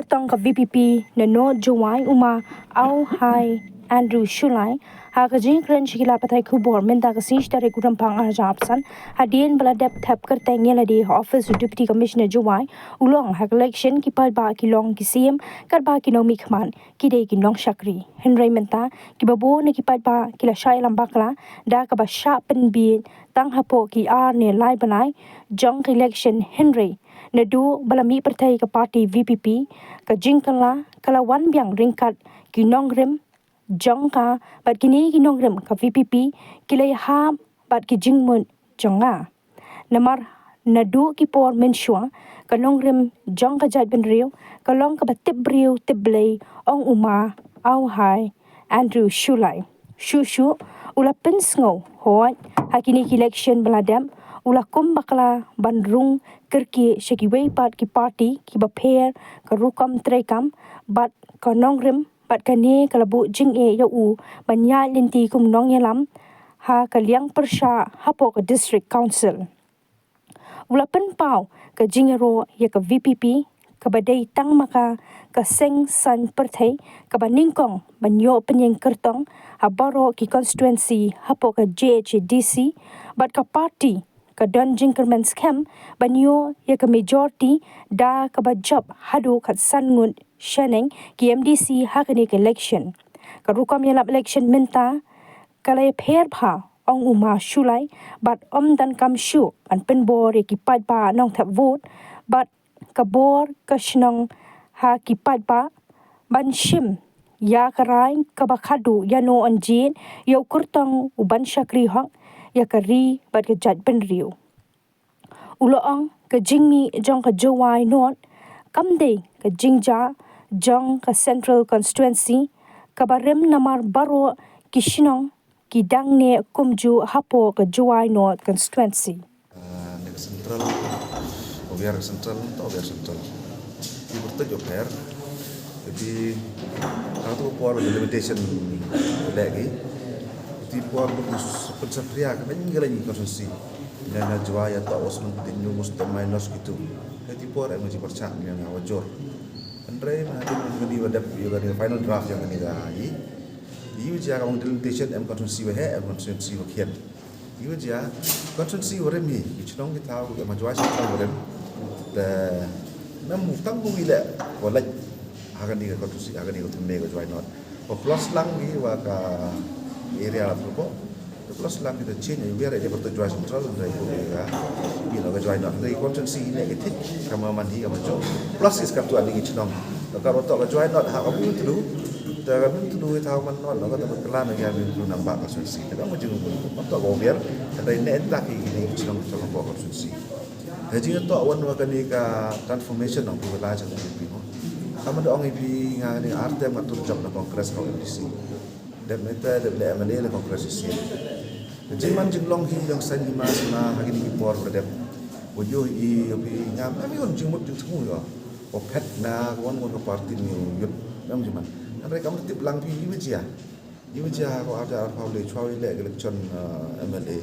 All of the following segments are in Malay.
kertong ka VPP na no Jawai Uma Au Hai Andrew Shulai ha ka jing kren shikila patai khubor menta ka sinch tare kuram pang arja apsan hadien bala dep thap kerteng yela di office of deputy commissioner Jawai ulong ha election ki pal ba ki long ki sim kar ba ki nomi khman ki de ki nong shakri henry menta ki babo ne ki pal ba ki la shai lam bakla da ka ba sha pen bi tang hapo ki ar ne lai banai jong election henry Nadu balami pertai ke parti VPP ke jingkala kalawan biang ringkat kinongrem jongka bat kini kinongrem ke VPP kilai ha bat ki jingmun jonga namar nadu ki por menshua kanongrem jong ka jat benriu kalong ka batip briu tiblei ong uma au hai Andrew Shulai shushu ula pensngo hoi hakini election beladam ula kum bakla bandrung kerki shakiwei pat ki party ki baper ka rukam trekam bat ka nongrim bat kane kalabu jing e ya u banya linti kum nong yalam ha ka liang persha hapo ka district council ula pen pau ka jingero ya ka VPP ka badai tang maka ka seng san perthai ka baningkong banyo penyeng kertong ha baro ki constituency hapo ka JHDC bat ka party ka don jingkerman scam banyo ya ka majority da ka bajab hadu kat sangun shaneng ki MDC hakani ka election ka rukam yalap election menta kalay pher pha ong uma shulai bat om dan kam shu an penbor ki pat pa nong thap vote bat ka bor ka shnong ha ki pat pa ban shim ya karai ka bakhadu ya no anjin yo kurtang uban shakri hok ya kari bat ke jat ben riu uloong ke jingmi jong ka jowai not kamde ke jingja jong ka central constituency ka barem namar baro kishinong ki dangne kumju hapo ka jowai not constituency nek central obiar central di bertujuh per jadi satu por limitation lagi di por pensapria kan lagi konsumsi dan jual atau osman tinju mustem minus gitu jadi por yang masih percak yang wajor Andre nanti di wadap juga di final draft yang ini lagi iu jia kamu limitation em konsumsi wahe em konsumsi wakian iu jia konsumsi waremi bichong kita ke majuai kita warem dan namu tanggung ila walaj akan di konsumsi akan di utumbe ke juai not plus lang di waka area la propo plus lang kita change biar dia bertujuan central dari juga bila ke juai not dari konsumsi negatif kama mandi kama jo plus is kaptu andi chnom kalau tok ke juai not ha kamu tu dah kami tu dua tahun man not kalau tak kelan lagi kami tu nampak konsumsi kita mau jeng tok go biar dari net tak ini chnom chnom ko konsumsi jadi tok wan wakan ni ka transformation ng pula sa Pilipino kami doang ipi ngani arte matur job na kongres ko MDC dan meta de MLA na kongres isi jadi man jinglong hi yang san lima na hagin ni por berdep bojo i ipi ngam kami on jingmut jing semua yo opet na wan ko parti ni yut nam jiman mereka mertip lang pi iwajia ko ada paule chwawi le election MLA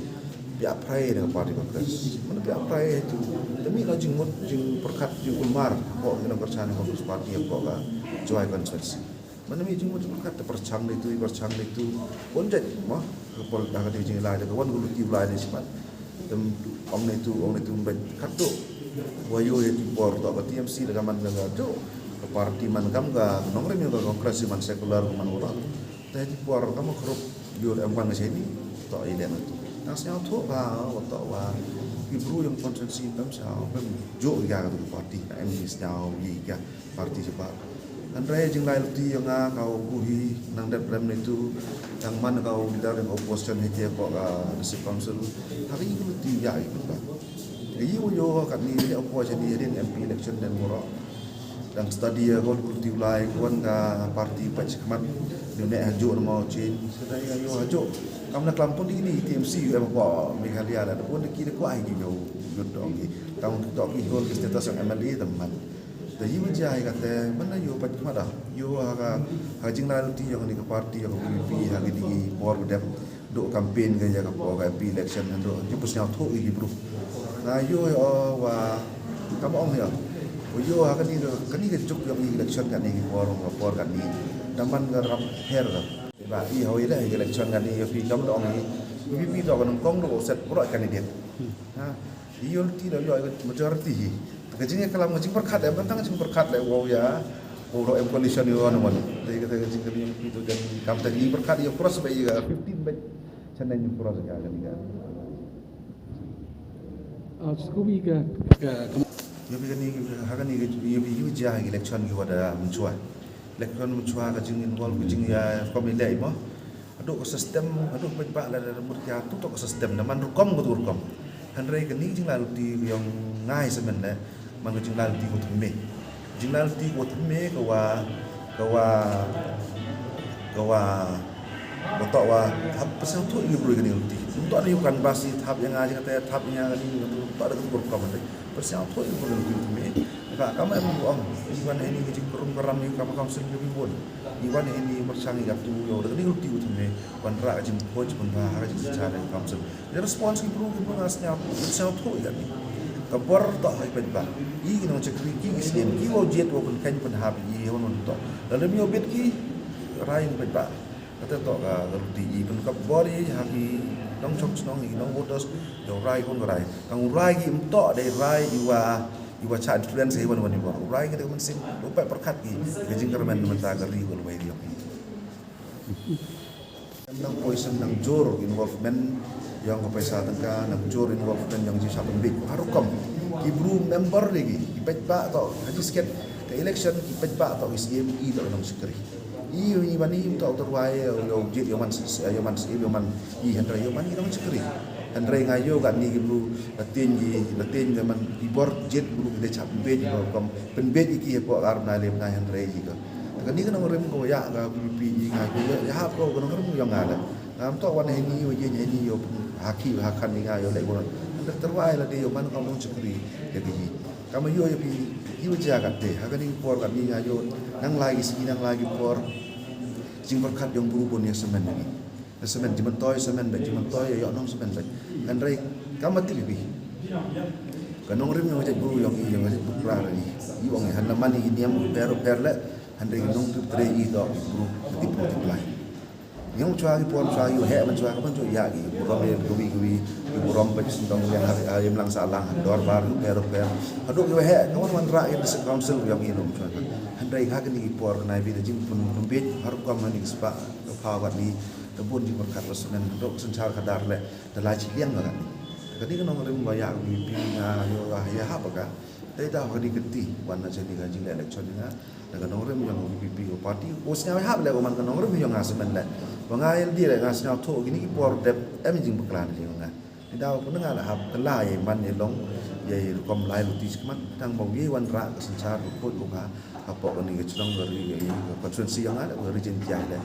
pi aprai dengan parti kongres mana pi aprai itu demi la jingmut jing perkat jing ulmar ko ngena percana kongres parti ko ka joy consensus mana mi jingmut perkat percang itu bonjet mah kepol dah di jing la de wan gulu ti la de sipat dem om itu ben katto wayo itu por to ka TMC dengan man ga do parti man kam ga nongre mi ga kongres man sekular man ora tadi por kamu kerup biur empan sini to ile itu nasnya tu ba to wa ibru yang konsensi tam sao pem jo ga ga parti MD sao yi ga parti sebab Andre jing lai luti yang kau buhi nang dep rem itu yang mana kau di dalam opposition hiti ko ka district council hari ini luti ya itu ba iyo yo kat ni opposition ni din MP election dan moro dan study ko luti ulai kuan ka parti pachikmat ni ne hajo mau chin sedai yo hajo kamna klampun ini TMC em ko Meghalaya ada pun kira ko ai yo dong tang tok ki hol status yang MLA teman jadi menjadi kata mana yo pat mana yo hajing lalu ti yang ni ke parti yang PPP hagi di por dep do campaign ke ya ke por MP election do jupus nyau thu i bro na yo wa kamu om ya Oyo kan ni juk yang election kan ni por kan ni daman ga ram her ga ba i hoi la election kan ni pi kam dong ni pi do kan kong do set pro candidate ha iyo ti do yo majority ka jing kalam ngajing perkat em tang jing perkat le wo ya wo em coalition yo anu wan dai ka jing kan itu dan kam tadi perkat yo cross ba ga 15 ba chanan yo cross ga kan ni Skubi ke yo bi ni hakan ni yo bi yu ja election ki wada menchua election menchua ka jing involve ka jing ya komile mo aduk ko sistem aduk ba la mur ya tu to ko sistem na man rukom ko rukom hanre ka ni jing la ti yang ngai semen le man ka jing la ti ko thume jing la ti ko thume ka wa ko to wa thap pasang tu yu bru ka ni ti to ni kan basi thap yang aja kata thap nya ni to ada ko rukom le pasang tu yu bru ka thume ka kama em buang iwan ini ke kurung karam ni kama council ni bun iwan ini bersangi gatu yo ni ruti utme wan ra jim ko jim ba ha jim cara council the response ki bru ngasnya sa to ya ni ka bor to hai pe ba I no chekri ki isem ki wo jet wo kun kan pen ha bi yo non to lalu mi obet ki rai pe ba kata to ka ruti I pen ka bor I ha ki dong chok snong I dong voters yo rai kon rai kang rai ki to de rai iwa cha influence he wan ni bo rai ke man sin upai perkat ki ke jing kermen man ta ka ri wal wai ri nang poison nang jor involvement yang ko paisa tangka nang jor involvement yang ji sa pembik harukom ki bru member lagi ki pet ba to haji sket ke election ki pet ba to isem I to nang sekri I bani to terwai yo jit yo man I hendra yo man I nang sekri Andre ngayo kan ni bru latin ke man ibor jet bru de chap be ji kom pen be ki ko ar na le na Andre ji ko kan ni kan ngorem ko ya ga pi ngayo ya ha ko kan ngorem yo ngala ngam to wan he ni yo je ni yo haki hakan ni ngayo le ko Andre terwai la de yo man kam chukri ya ki kam yo yo pi yo ja ga de ha kan ni por kan ni ngayo nang lagi por jing berkat yang bru bon ya semen ni semen jiman toy semen ba jiman toy yo nong semen ba andrai kamati bi kanong rim yang buru yang bukra ni I wong han lamani niam per le andrai nong tu tre I do buru di multiply yang chua ki pon chua yo he man chua ka man chua ya ki burom ye gubi burom ba sindong yang hari lang salang dor bar per aduk yo he kawan man ra in council yang inom chua andrai ha ni por na bi de jing pun bit har ko man ni spa ka wat ni tebun di berkat resmen dok sencar kadar le dalaji liang kan kadi kan orang rim bayak bibi nga yo ya ha baka dai da hadi geti wan jadi gaji le election nga daga orang rim yang bibi ko party osnya ha le ko man kan orang rim yang ngasemen le bangai di le ngasnya to gini ki por dep jing beklan le nga da pun nga la hab kala ye man ye long ye kom lai lu tis man tang bong ye wan ra sencar ko ko ka apa kan ni ke chong dari konstitusi yang ada region jai le